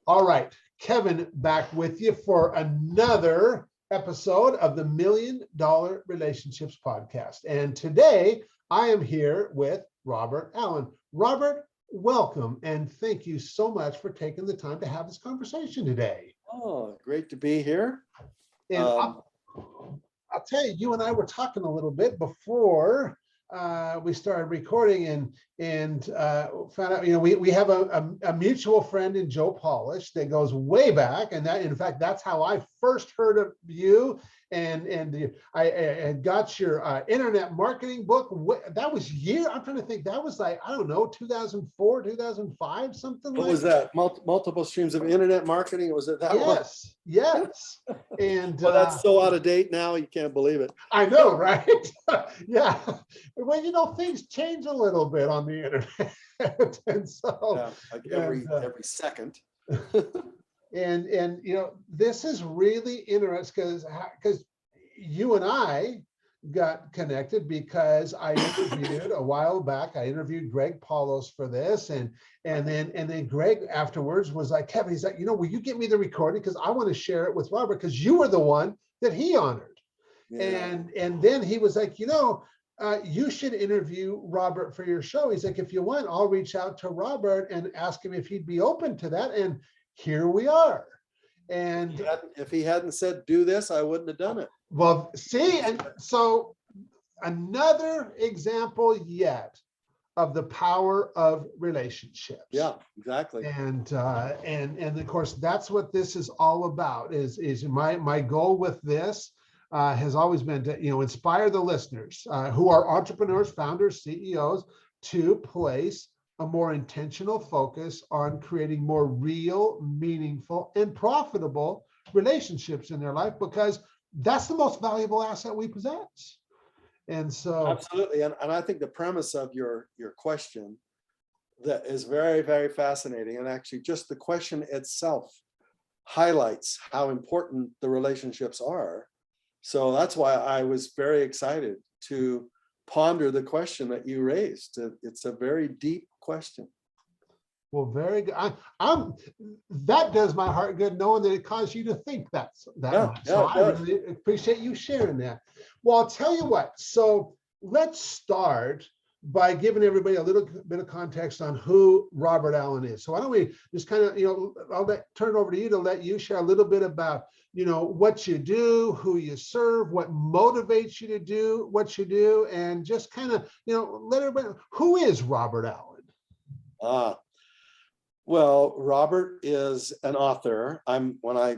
All right, Kevin back with you for another episode of the $1 Million Relationships Podcast. And today I am here with Robert Allen. Robert, welcome, and thank you so much for taking the time to have this conversation today. Oh, great to be here. And I'll tell you, you and I were talking a little bit before we started recording, and found out, we have a mutual friend in Joe Polish that goes way back, and that, in fact, that's how I first heard of you. And I got your internet marketing book. That was I'm trying to think. That was like, I don't know, 2004, 2005, something like that. What was that? Multiple streams of internet marketing? Was it that one? Yes. And well, that's so out of date now, you can't believe it. I know, right? Yeah. Well, things change a little bit on the internet. And so like every second. And this is really interesting because you and I got connected because I interviewed a while back. I interviewed Greg Paulos for this, and then Greg afterwards was like, Kevin, he's like, will you get me the recording, because I want to share it with Robert, because you were the one that he honored. Yeah. And then he was like, you should interview Robert for your show. He's like, if you want, I'll reach out to Robert and ask him if he'd be open to that. And here we are. And if he hadn't said do this, I wouldn't have done it. Well, see, and so another example yet of the power of relationships. Yeah, exactly. And of course, that's what this is all about. Is my goal with this has always been to inspire the listeners who are entrepreneurs, founders, CEOs, to place a more intentional focus on creating more real, meaningful, and profitable relationships in their life, because that's the most valuable asset we possess. And so absolutely. And I think the premise of your question that is very, very fascinating. And actually just the question itself highlights how important the relationships are. So that's why I was very excited to ponder the question that you raised. It's a very deep question. Well, very good. That does my heart good, knowing that it caused you to think that much. So I really appreciate you sharing that. Well, I'll tell you what. So let's start by giving everybody a little bit of context on who Robert Allen is. So why don't we just kind of, I'll turn it over to you to let you share a little bit about, what you do, who you serve, what motivates you to do what you do, and just kind of, let everybody know, who is Robert Allen? Well, Robert is an author. When I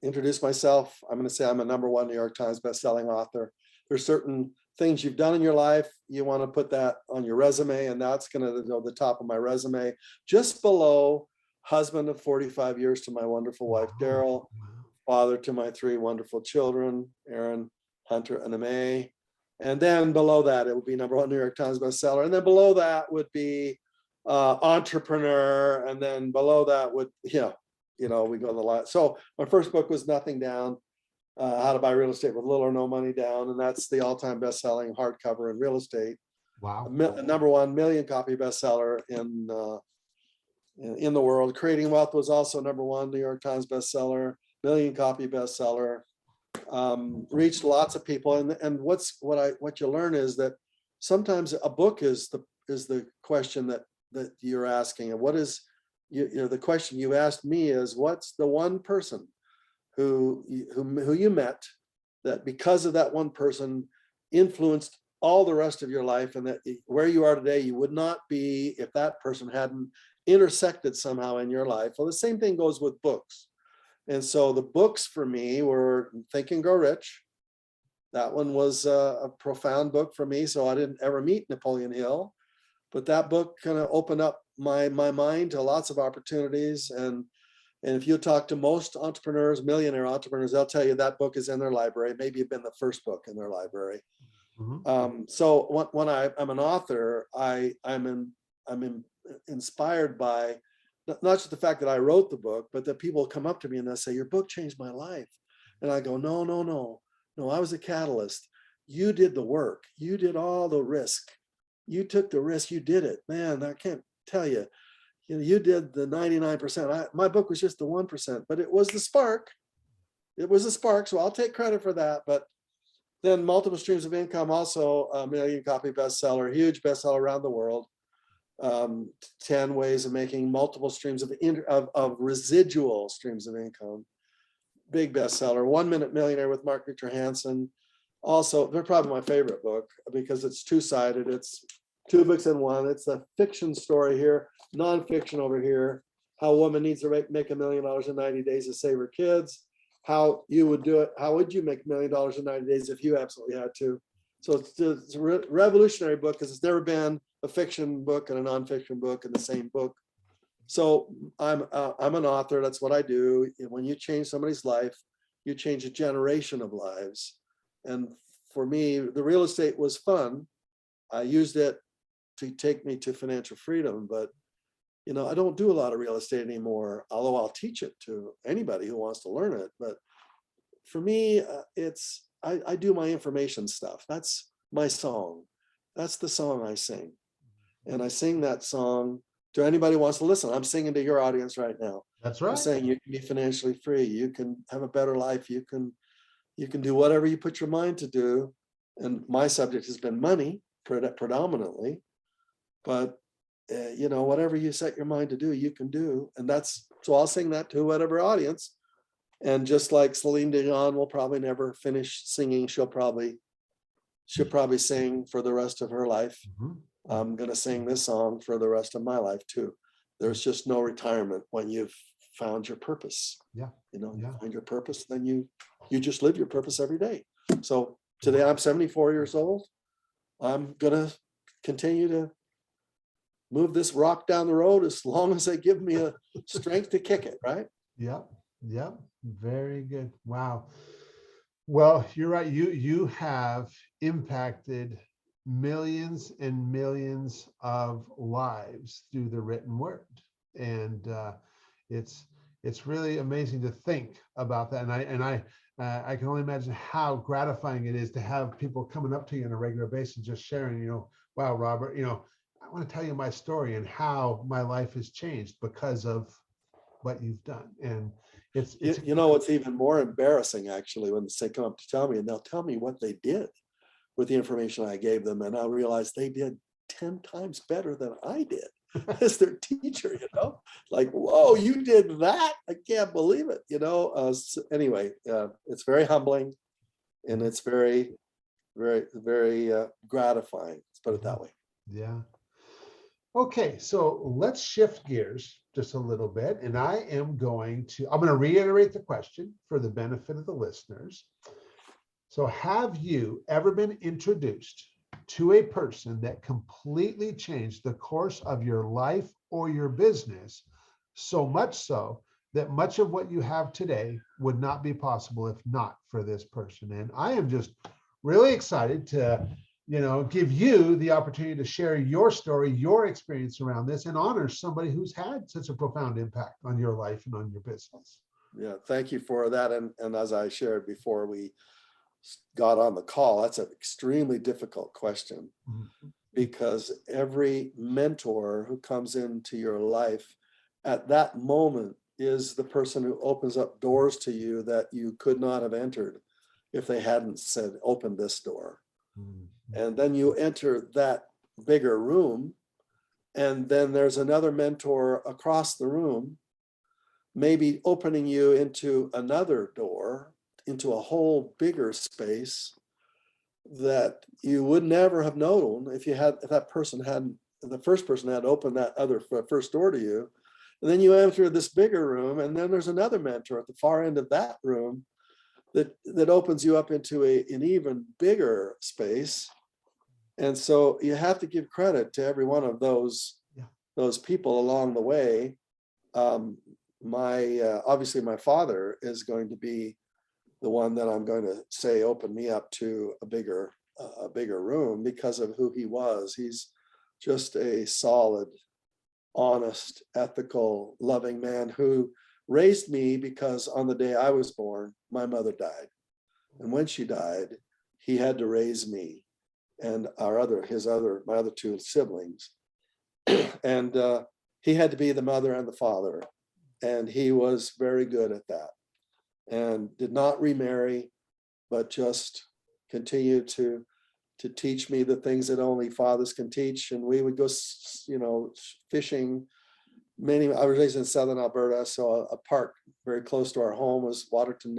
introduce myself, I'm going to say I'm a #1 New York Times bestselling author. There's certain things you've done in your life, you want to put that on your resume, and that's going to go to the top of my resume. Just below, husband of 45 years to my wonderful wife, Daryl, father to my 3 wonderful children, Aaron, Hunter, and Amay. And then below that, it would be #1 New York Times bestseller. And then below that would be entrepreneur. And then below that would, we go to the lot. So my first book was Nothing Down, How to Buy Real Estate with Little or No Money Down. And that's the all-time best-selling hardcover in real estate. Wow. #1 million copy bestseller in the world. Creating Wealth was also #1 New York Times bestseller, million copy bestseller. Reached lots of people. And what you learn is that sometimes a book is the question that you're asking. And what is the question you asked me is, what's the one person who you met that because of that one person influenced all the rest of your life, and that where you are today you would not be if that person hadn't intersected somehow in your life. Well, the same thing goes with books. And so the books for me were Think and Grow Rich. That one was a profound book for me. So I didn't ever meet Napoleon Hill, but that book kind of opened up my mind to lots of opportunities. And if you talk to most entrepreneurs, millionaire entrepreneurs, they'll tell you that book is in their library. Maybe it's been the first book in their library. Mm-hmm. So when I'm an author, I'm inspired by not just the fact that I wrote the book, but that people come up to me and they say, your book changed my life. And I go, no, I was a catalyst. You did the work. You did all the risk. You took the risk. You did it. Man, I can't tell you. you did the 99%. My book was just the 1%, but it was the spark. It was a spark. So I'll take credit for that. But then Multiple Streams of Income, also a 1 million copy bestseller, huge bestseller around the world. 10 ways of making multiple streams of residual streams of income. Big bestseller. 1 Minute Millionaire with Mark Victor Hansen. Also, they're probably my favorite book because it's two-sided. It's 2 books in one. It's a fiction story here, nonfiction over here. How a woman needs to make $1 million in 90 days to save her kids. How you would do it. How would you make $1 million in 90 days if you absolutely had to? So it's a revolutionary book because it's never been a fiction book and a nonfiction book in the same book. So I'm an author. That's what I do. When you change somebody's life, you change a generation of lives. And for me, the real estate was fun. I used it to take me to financial freedom, but I don't do a lot of real estate anymore, although I'll teach it to anybody who wants to learn it. But for me, I do my information stuff. That's my song. That's the song I sing. And I sing that song to anybody who wants to listen. I'm singing to your audience right now. That's right. I'm saying you can be financially free. You can have a better life. You can do whatever you put your mind to do. And my subject has been money predominantly, but whatever you set your mind to do, you can do. And so I'll sing that to whatever audience. And just like Celine Dion will probably never finish singing, she'll probably sing for the rest of her life. Mm-hmm. I'm going to sing this song for the rest of my life too. There's just no retirement when you've found your purpose. Yeah. You find your purpose, then you just live your purpose every day. So today I'm 74 years old. I'm going to continue to move this rock down the road as long as they give me a strength to kick it, right? Yep. Very good. Wow. Well, you're right. You have impacted millions and millions of lives through the written word. And it's really amazing to think about that. And I can only imagine how gratifying it is to have people coming up to you on a regular basis, just sharing, wow, Robert, I want to tell you my story and how my life has changed because of what you've done. And it's what's even more embarrassing actually when they come up to tell me, and they'll tell me what they did with the information I gave them, and I realize they did 10 times better than I did as their teacher. Like, whoa, you did that? I can't believe it. Anyway, it's very humbling, and it's very, very, very gratifying. Let's put it that way. Yeah. Okay, so let's shift gears just a little bit, and I'm going to reiterate the question for the benefit of the listeners. So have you ever been introduced to a person that completely changed the course of your life or your business, so much so that much of what you have today would not be possible if not for this person? And I am just really excited to give you the opportunity to share your story, your experience around this, and honor somebody who's had such a profound impact on your life and on your business. Yeah, thank you for that. And as I shared before we got on the call, that's an extremely difficult question, because every mentor who comes into your life at that moment is the person who opens up doors to you that you could not have entered if they hadn't said, open this door. And then you enter that bigger room, and then there's another mentor across the room, maybe opening you into another door, into a whole bigger space that you would never have known if the first person had opened that other first door to you. And then you enter this bigger room, and then there's another mentor at the far end of that room that opens you up into an even bigger space. And so you have to give credit to every one of those people along the way. Obviously my father is going to be the one that I'm going to say opened me up to a bigger room because of who he was. He's just a solid, honest, ethical, loving man who raised me, because on the day I was born, my mother died. And when she died, he had to raise me and my other two siblings. And he had to be the mother and the father. And he was very good at that and did not remarry, but just continued to teach me the things that only fathers can teach. And we would go, fishing. I was raised in Southern Alberta, so a park very close to our home was Waterton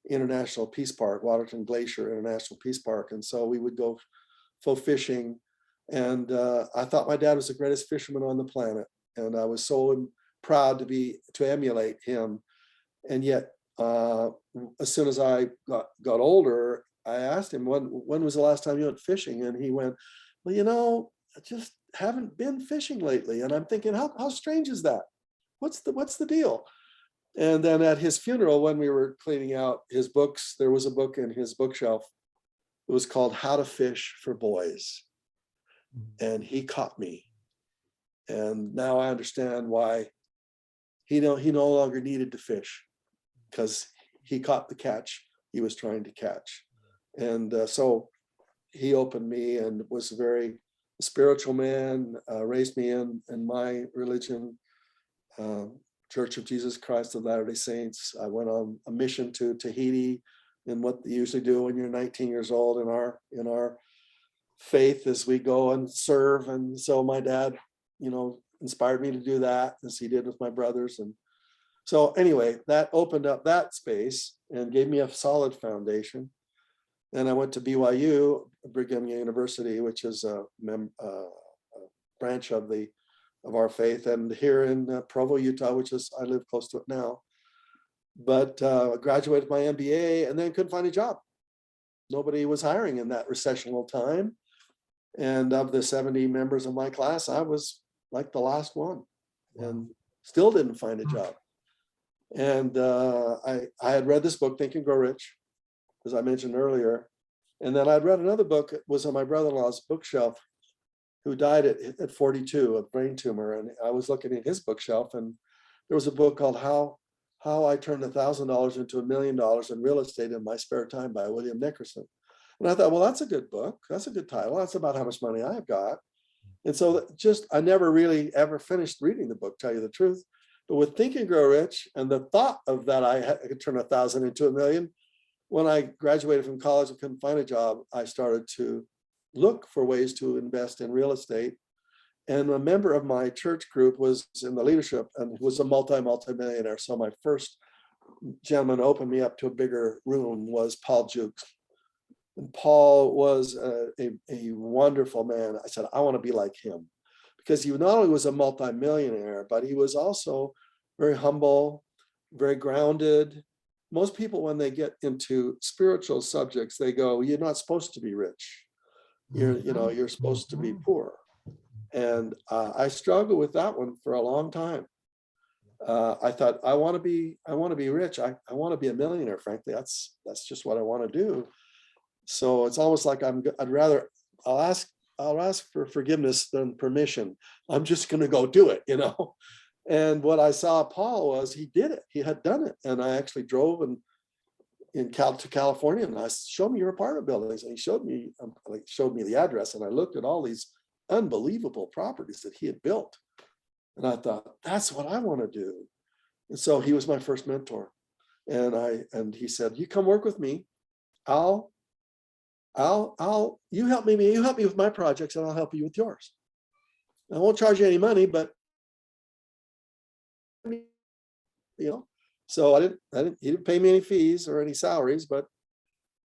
International Peace Park, Waterton Glacier International Peace Park. And so we would go fishing. And I thought my dad was the greatest fisherman on the planet. And I was so proud to emulate him. And yet, as soon as I got older, I asked him, when was the last time you went fishing? And he went, well, I just haven't been fishing lately. And I'm thinking, how strange is that? What's the deal? And then at his funeral, when we were cleaning out his books, there was a book in his bookshelf. It was called How to Fish for Boys. And he caught me. And now I understand why he no longer needed to fish, because he caught the catch he was trying to catch. And so he opened me and was a very spiritual man, raised me in my religion, Church of Jesus Christ of Latter-day Saints. I went on a mission to Tahiti, and what they usually do when you're 19 years old in our faith is we go and serve. And so my dad, inspired me to do that, as he did with my brothers. And so anyway, that opened up that space and gave me a solid foundation. Then I went to BYU, Brigham Young University, which is a branch of our faith, and here in Provo, Utah, which is, I live close to it now. But graduated my MBA and then couldn't find a job. Nobody was hiring in that recessional time. And of the 70 members of my class, I was like the last one, and still didn't find a job. And I had read this book, Think and Grow Rich, as I mentioned earlier. And then I'd read another book. It was on my brother-in-law's bookshelf, who died at 42 of brain tumor. And I was looking at his bookshelf, and there was a book called How I Turned $1,000 into $1 million in Real Estate in My Spare Time by William Nickerson. And I thought, well, that's a good book. That's a good title. That's about how much money I've got. And so I never really ever finished reading the book, tell you the truth. But with Think and Grow Rich and the thought of that I could turn 1,000 into $1 million, when I graduated from college and couldn't find a job, I started to look for ways to invest in real estate. And a member of my church group was in the leadership and was a multi-millionaire. So my first gentleman to open me up to a bigger room was Paul Jukes. And Paul was a wonderful man. I said, I want to be like him, because he not only was a multi-millionaire, but he was also very humble, very grounded. Most people, when they get into spiritual subjects, they go, you're not supposed to be rich. You're supposed to be poor. And I struggled with that one for a long time. I thought, I want to be rich. I want to be a millionaire, frankly. That's just what I want to do. So it's almost like I'll ask for forgiveness than permission. I'm just going to go do it, And what I saw Paul was he did it. He had done it. And I actually drove to California, and I showed me your apartment buildings. And he showed me the address, and I looked at all these unbelievable properties that he had built. And I thought, that's what I want to do. And so he was my first mentor. And he said, you come work with me. You help me with my projects, and I'll help you with yours. I won't charge you any money, but so he didn't pay me any fees or any salaries, but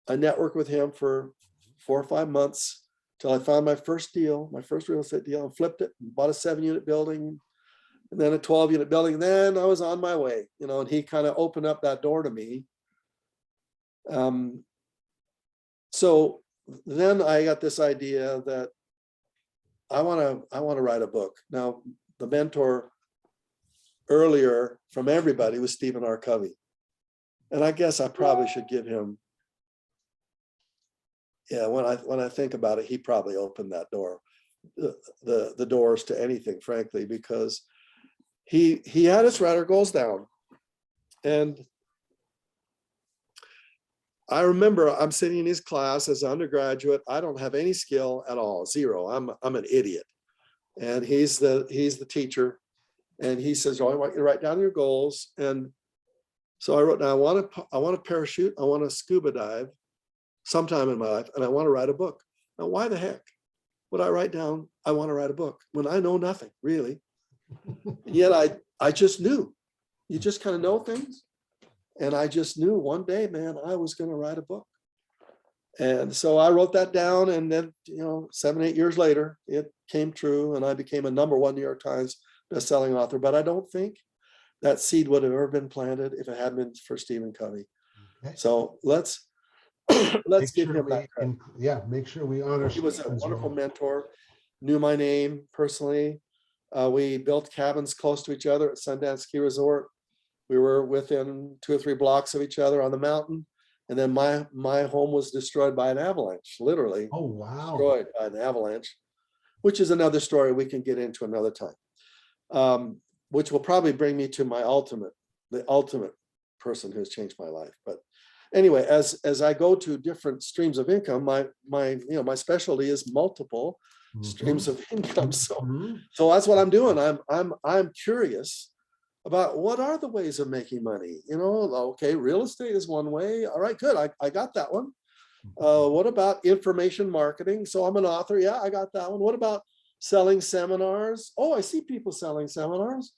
I networked with him for 4 or 5 months till I found my first real estate deal, and flipped it and bought a 7-unit building, and then a 12-unit building. Then I was on my way, and he kind of opened up that door to me. So then I got this idea that I want to write a book. Now, the mentor earlier from everybody was Stephen R. Covey. And I guess I probably should give him, when I think about it, he probably opened that door, the doors to anything, frankly, because he had his writer goals down. And I remember I'm sitting in his class as an undergraduate. I don't have any skill at all, zero. I'm an idiot. and he's the teacher. And he says, oh, I want you to write down your goals. And so I wrote down, I want to parachute, I want to scuba dive sometime in my life, and I want to write a book. Now, why the heck would I write down, I want to write a book when I know nothing really? Yet I just knew. You just kind of know things. And I just knew one day, man, I was going to write a book. And so I wrote that down, and then, 7, 8 years later, it came true, and I became a *1 New York Times bestselling author. But I don't think that seed would have ever been planted if it hadn't been for Stephen Covey. Okay. So let's give him that credit. Make sure we honor. He was a wonderful mentor, knew my name personally. We built cabins close to each other at Sundance Ski Resort. We were within 2 or 3 blocks of each other on the mountain. And then my home was destroyed by an avalanche, literally. Oh, wow. Destroyed by an avalanche, which is another story we can get into another time, which will probably bring me to the ultimate person who's changed my life. But anyway, as I go to different streams of income, my specialty is multiple streams of income. So that's what I'm doing. I'm curious about what are the ways of making money. Okay, real estate is one way. All right, good. I got that one. What about information marketing? So I'm an author. Yeah, I got that one. What about selling seminars? Oh, I see people selling seminars.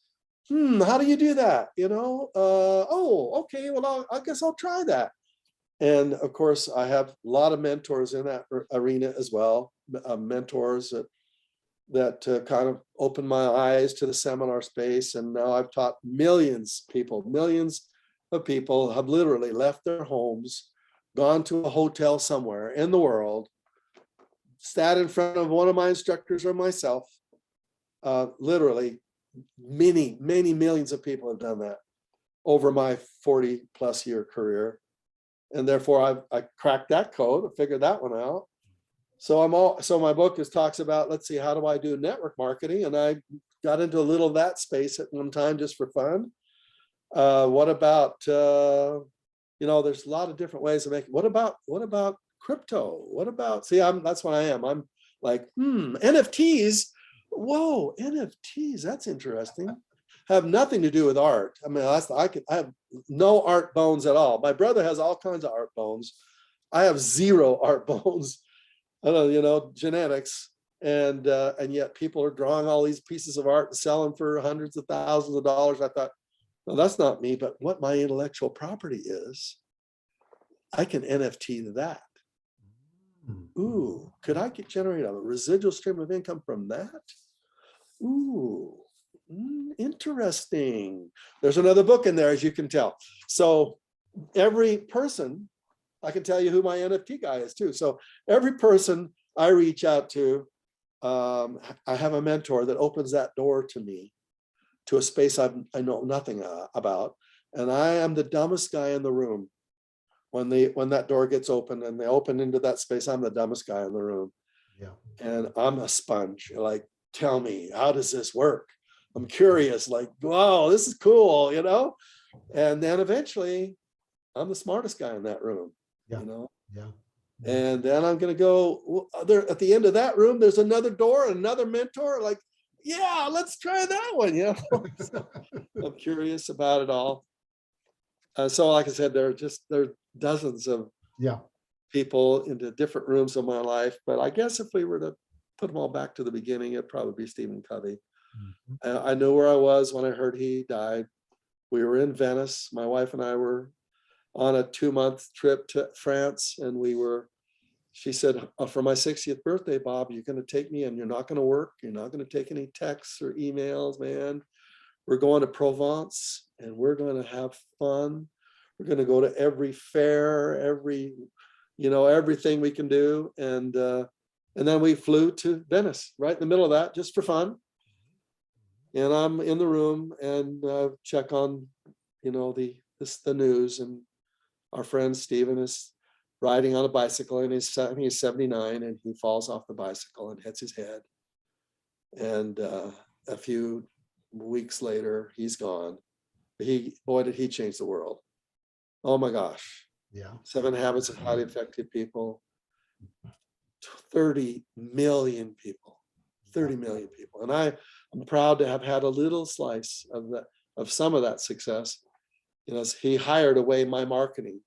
How do you do that? Oh, okay. Well, I guess I'll try that. And of course, I have a lot of mentors in that arena as well. Mentors that kind of opened my eyes to the seminar space. And now I've taught millions of people have literally left their homes, gone to a hotel somewhere in the world, sat in front of one of my instructors or myself. Literally, many millions of people have done that over my 40+ year career. And therefore I cracked that code, I figured that one out. So my book talks about, let's see, how do I do network marketing? And I got into a little of that space at one time just for fun. What about, there's a lot of different ways of making, what about crypto? What about, that's what I am. I'm like, NFTs. Whoa, NFTs, that's interesting. Have nothing to do with art. I mean, I have no art bones at all. My brother has all kinds of art bones. I have 0 art bones. I don't know, genetics, and yet people are drawing all these pieces of art and selling for hundreds of thousands of dollars. I thought, no, that's not me. But what my intellectual property is, I can NFT that. Ooh, could I generate a residual stream of income from that? Ooh, interesting. There's another book in there, as you can tell. So every person, I can tell you who my NFT guy is too. So every person I reach out to, I have a mentor that opens that door to me, to a space I know nothing about. And I am the dumbest guy in the room. When that door gets open and they open into that space, I'm the dumbest guy in the room. Yeah. And I'm a sponge. Like, tell me, how does this work? I'm curious, like, wow, this is cool, And then eventually I'm the smartest guy in that room. Yeah. Yeah. And then I'm going to go there at the end of that room. There's another door, another mentor. Like, yeah, let's try that one. So I'm curious about it all. So, like I said, there are dozens of people into different rooms of my life. But I guess if we were to put them all back to the beginning, it'd probably be Stephen Covey. I knew where I was when I heard he died. We were in Venice. My wife and I were on a 2-month trip to France. And she said, for my 60th birthday, Bob, you're going to take me and you're not going to work. You're not going to take any texts or emails, man. We're going to Provence and we're going to have fun. We're going to go to every fair, everything we can do. And then we flew to Venice right in the middle of that, just for fun. And I'm in the room and check on, the news, and our friend Stephen is riding on a bicycle and he's 79 and he falls off the bicycle and hits his head. And a few weeks later, he's gone. Boy, did he change the world. Oh my gosh. Yeah. 7 Habits of Highly Effective People. 30 million people. 30 million people. And I'm proud to have had a little slice of that, of some of that success. You know, he hired away my marketing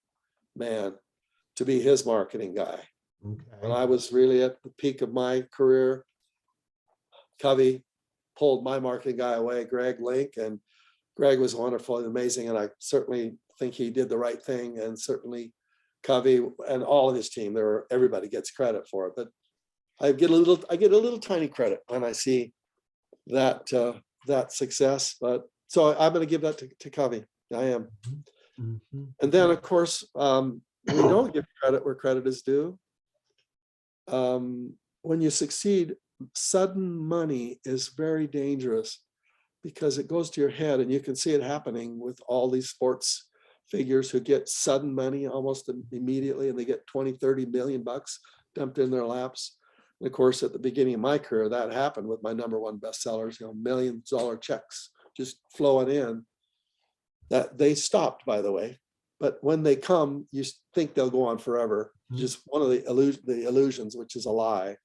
man to be his marketing guy. When Okay. I was really at the peak of my career, Covey pulled my marketing guy away, Greg Link, and Greg was wonderful and amazing. And I certainly think he did the right thing. And certainly Covey and all of his team, everybody gets credit for it. But I get a little tiny credit when I see that that success. But so I'm going to give that to Covey. I am. Mhm. And then of course, we don't give credit where credit is due. When you succeed, sudden money is very dangerous because it goes to your head, and you can see it happening with all these sports figures who get sudden money almost immediately, and they get 20, 30 million bucks dumped in their laps. And of course, at the beginning of my career, that happened with my #1 bestsellers, you know, $million checks just flowing in. That they stopped, by the way. But when they come, you think they'll go on forever. Just one of the illusions, which is a lie.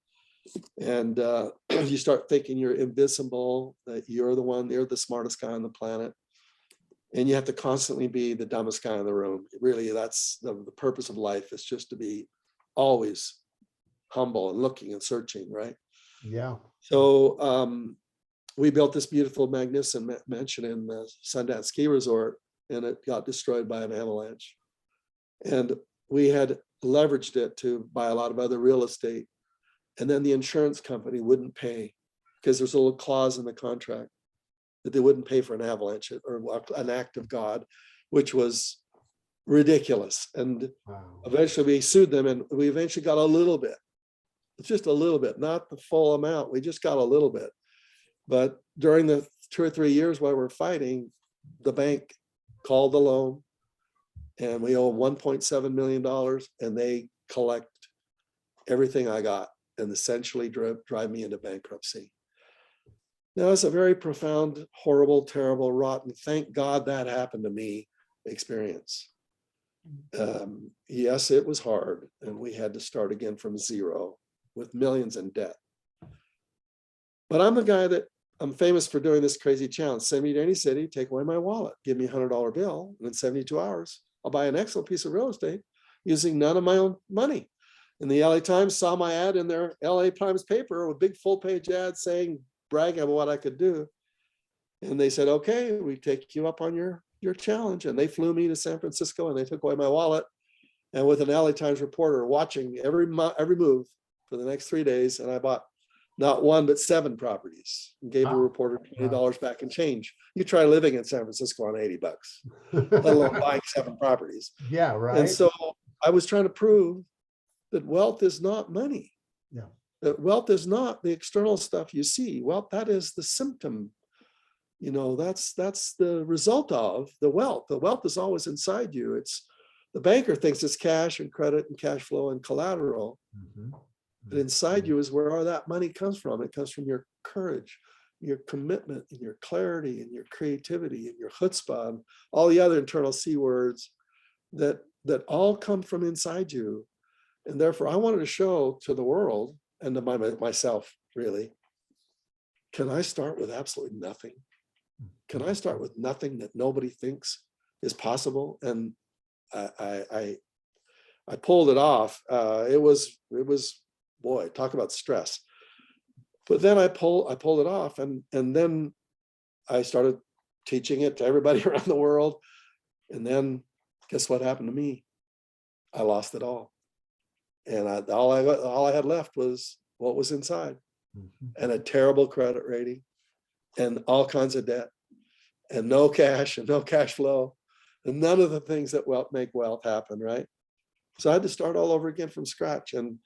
And you start thinking you're invisible, that you're the smartest guy on the planet. And you have to constantly be the dumbest guy in the room. Really, that's the purpose of life, is just to be always humble and looking and searching, right? Yeah. So we built this beautiful, magnificent mansion in the Sundance Ski Resort, and it got destroyed by an avalanche. And we had leveraged it to buy a lot of other real estate. And then the insurance company wouldn't pay because there's a little clause in the contract that they wouldn't pay for an avalanche or an act of God, which was ridiculous. And Wow. eventually we sued them, and we eventually got a little bit, just a little bit, not the full amount. We just got a little bit. But during the 2 or 3 years while we're fighting, the bank called the loan, and we owe $1.7 million, and they collect everything I got and essentially drive me into bankruptcy. Now, it's a very profound, horrible, terrible, rotten, thank God that happened to me experience. Yes, it was hard, and we had to start again from zero with millions in debt. But I'm the guy that I'm famous for doing this crazy challenge. Send me to any city, take away my wallet, give me a $100 bill, and in 72 hours, I'll buy an excellent piece of real estate using none of my own money. And the LA Times saw my ad in their LA Times paper, a big full-page ad saying, bragging about what I could do. And they said, okay, we take you up on your challenge. And they flew me to San Francisco, and they took away my wallet. And with an LA Times reporter watching every move for the next 3 days, and I bought not one, but 7 properties, and gave the reporter $20 back in change. You try living in San Francisco on $80, let alone buying 7 properties. Yeah, right. And so I was trying to prove that wealth is not money. Yeah. That wealth is not the external stuff you see. Wealth, that is the symptom. You know, that's the result of the wealth. The wealth is always inside you. It's the banker thinks it's cash and credit and cash flow and collateral. But inside you is where all that money comes from. It comes from your courage, your commitment, and your clarity, and your creativity, and your chutzpah, and all the other internal C words that all come from inside you. And therefore, I wanted to show to the world and to myself, really, can I start with absolutely nothing? Can I start with nothing that nobody thinks is possible? And I pulled it off. It was, boy, talk about stress. But then I pulled it off, and then I started teaching it to everybody around the world. And then guess what happened to me? I lost it all. And all I had left was what was inside, and a terrible credit rating, and all kinds of debt, and no cash and no cash flow, and none of the things that make wealth happen, right? So I had to start all over again from scratch, and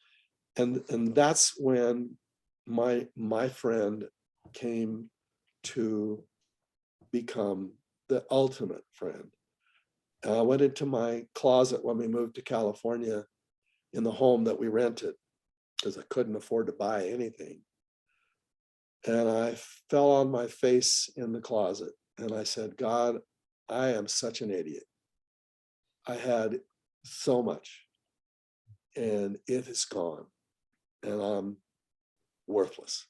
that's when my friend came to become the ultimate friend. I went into my closet when we moved to California, in the home that we rented, because I couldn't afford to buy anything. And I fell on my face in the closet, and I said, God, I am such an idiot. I had so much, and it is gone, and I'm worthless.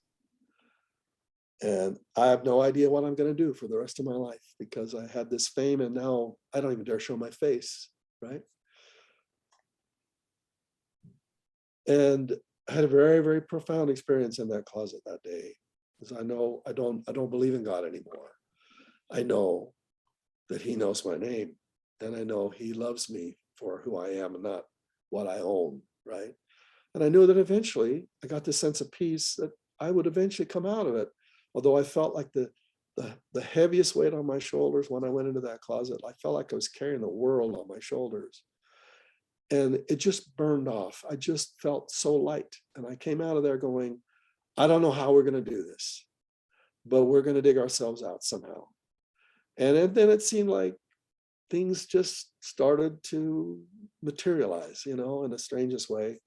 And I have no idea what I'm going to do for the rest of my life, because I had this fame and now I don't even dare show my face, right? And I had a very, very profound experience in that closet that day, because I know I don't believe in God anymore. I know that he knows my name, and I know he loves me for who I am and not what I own, right? And I knew that eventually I got this sense of peace that I would eventually come out of it. Although I felt like the heaviest weight on my shoulders when I went into that closet, I felt like I was carrying the world on my shoulders. And it just burned off. I just felt so light. And I came out of there going, I don't know how we're going to do this, but we're going to dig ourselves out somehow. And then it seemed like things just started to materialize, in the strangest way.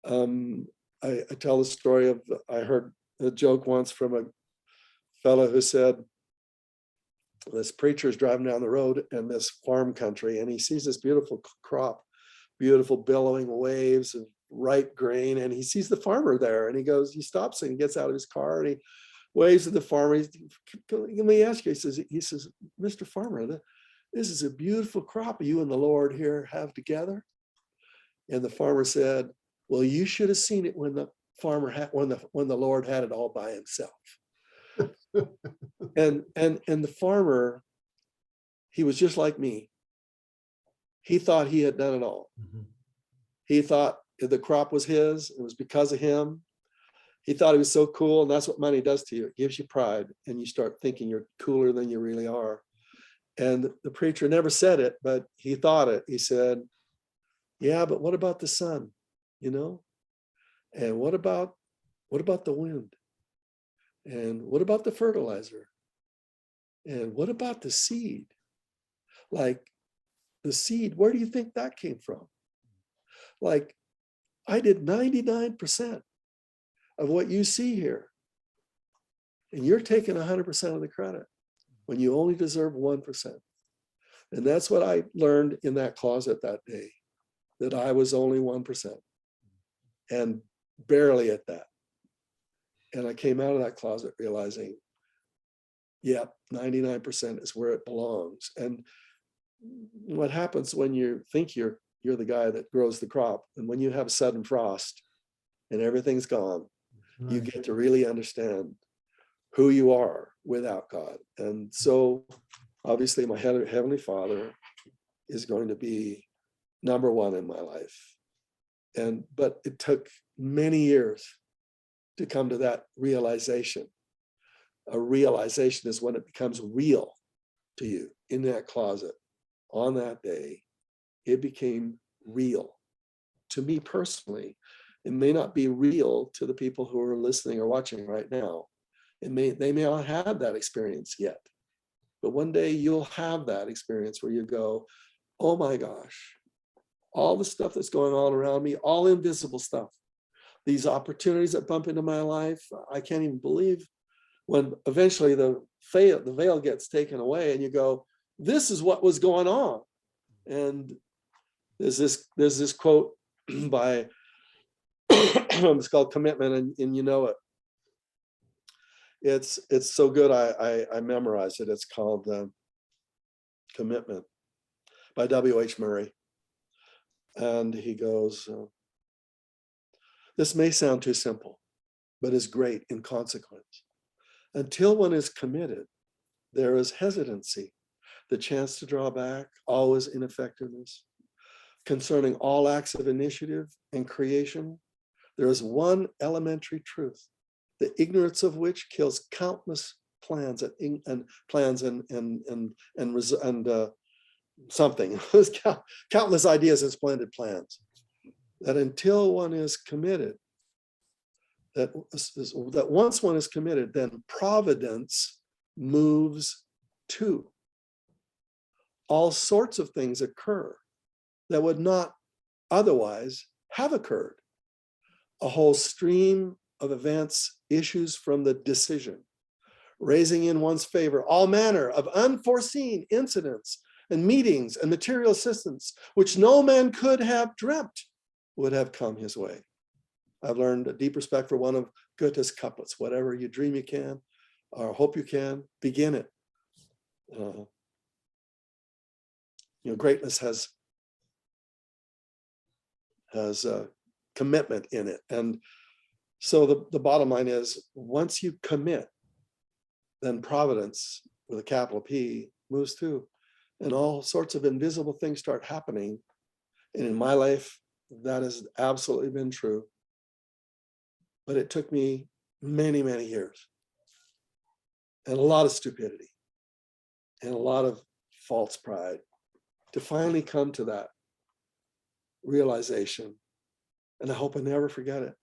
I tell the story of, I heard a joke once from a fellow who said, this preacher is driving down the road in this farm country, and he sees this beautiful crop, beautiful billowing waves of ripe grain, and he sees the farmer there, and he stops and he gets out of his car and he waves at the farmer. Let me ask you, he says, Mr. Farmer, this is a beautiful crop you and the Lord here have together. And the farmer said, well, you should have seen it when the farmer had, when the Lord had it all by himself. and the farmer, he was just like me. He thought he had done it all. Mm-hmm. He thought the crop was his. It was because of him. He thought he was so cool, and that's what money does to you. It gives you pride, and you start thinking you're cooler than you really are. And the preacher never said it, but he thought it. He said, yeah, but what about the sun, And what about the wind? And what about the fertilizer? And what about the seed? Like the seed, where do you think that came from? Like, I did 99% of what you see here. And you're taking 100% of the credit when you only deserve 1%. And that's what I learned in that closet that day, that I was only 1% and barely at that. And I came out of that closet realizing, yeah, 99% is where it belongs. And what happens when you think you're the guy that grows the crop, and when you have sudden frost and everything's gone, right, you get to really understand who you are without God. And so obviously my Heavenly Father is going to be number one in my life. But it took many years to come to that realization. A realization is when it becomes real to you. In that closet, on that day, it became real to me personally. It may not be real to the people who are listening or watching right now. They may not have that experience yet, but one day you'll have that experience where you go, oh my gosh, all the stuff that's going on around me, all invisible stuff, these opportunities that bump into my life, I can't even believe when eventually the veil gets taken away and you go, this is what was going on. And there's this quote by, it's called Commitment, and you know it. It's so good, I memorized it. It's called Commitment by W.H. Murray. And he goes, this may sound too simple, but is great in consequence. Until one is committed, there is hesitancy, the chance to draw back, always ineffectiveness. Concerning all acts of initiative and creation, there is one elementary truth, the ignorance of which kills countless plans and something, countless ideas and splendid plans. That until one is committed, that once one is committed, then providence moves too. All sorts of things occur that would not otherwise have occurred. A whole stream of events issues from the decision, raising in one's favor all manner of unforeseen incidents and meetings and material assistance, which no man could have dreamt would have come his way. I've learned a deep respect for one of Goethe's couplets, whatever you dream you can, or hope you can, begin it. Greatness has a commitment in it. And so the bottom line is, once you commit, then providence with a capital P moves too. And all sorts of invisible things start happening. And in my life, that has absolutely been true. But it took me many, many years and a lot of stupidity and a lot of false pride to finally come to that realization. And I hope I never forget it,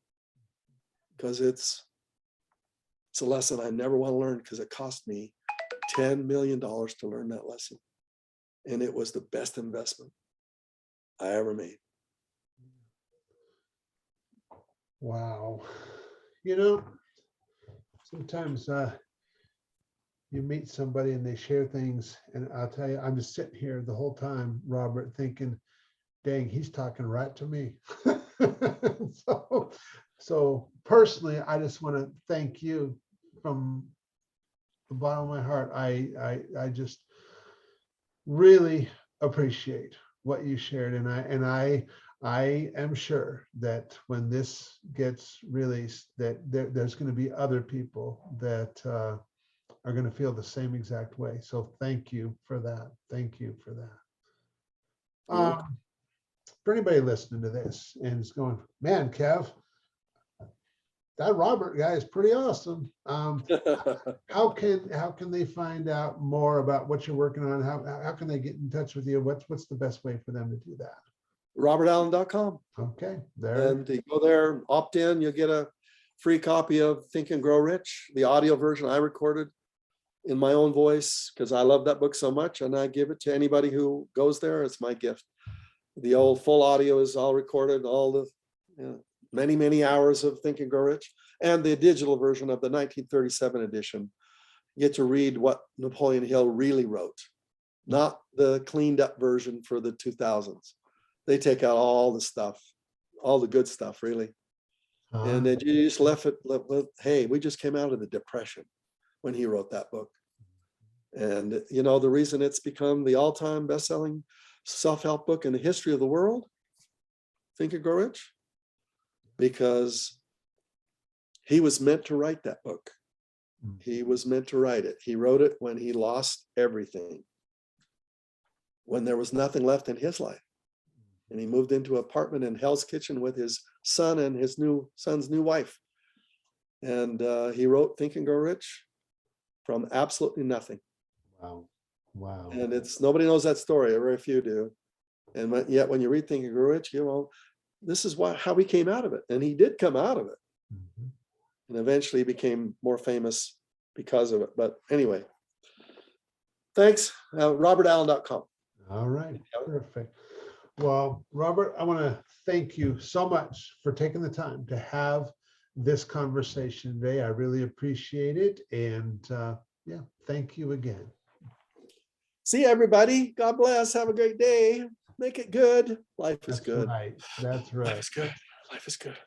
because it's a lesson I never want to learn, because it cost me $10 million to learn that lesson. And it was the best investment I ever made. Wow. Sometimes you meet somebody and they share things, and I'll tell you, I'm just sitting here the whole time, Robert, thinking, dang, he's talking right to me. So personally, I just want to thank you from the bottom of my heart. I just really appreciate what you shared, and I am sure that when this gets released, that there's going to be other people that are going to feel the same exact way. So thank you for that. Thank you for that. For anybody listening to this and is going, man, Kev, that Robert guy is pretty awesome. How can they find out more about what you're working on? How can they get in touch with you? What's the best way for them to do that? RobertAllen.com. Okay, there. And you go there, opt in, you'll get a free copy of Think and Grow Rich, the audio version I recorded in my own voice, because I love that book so much, and I give it to anybody who goes there. It's my gift. The old full audio is all recorded, all the many, many hours of Think and Grow Rich, and the digital version of the 1937 edition. You get to read what Napoleon Hill really wrote, not the cleaned up version for the 2000s. They take out all the stuff, all the good stuff, really. And then you just left it with, hey, we just came out of the Depression when he wrote that book. And, the reason it's become the all-time best-selling self-help book in the history of the world, Think and Grow Rich, because he was meant to write that book. He was meant to write it. He wrote it when he lost everything, when there was nothing left in his life. And he moved into an apartment in Hell's Kitchen with his son and his son's new wife. And he wrote Think and Grow Rich from absolutely nothing. Wow. Wow. And nobody knows that story, very few do. And yet when you read Think and Grow Rich, this is how he came out of it. And he did come out of it. Mm-hmm. And eventually became more famous because of it. But anyway, thanks. RobertAllen.com. All right. Perfect. Well, Robert, I want to thank you so much for taking the time to have this conversation today. I really appreciate it. And thank you again. See you, everybody. God bless. Have a great day. Make it good. Life is good. Right. That's right. Life is good. Life is good.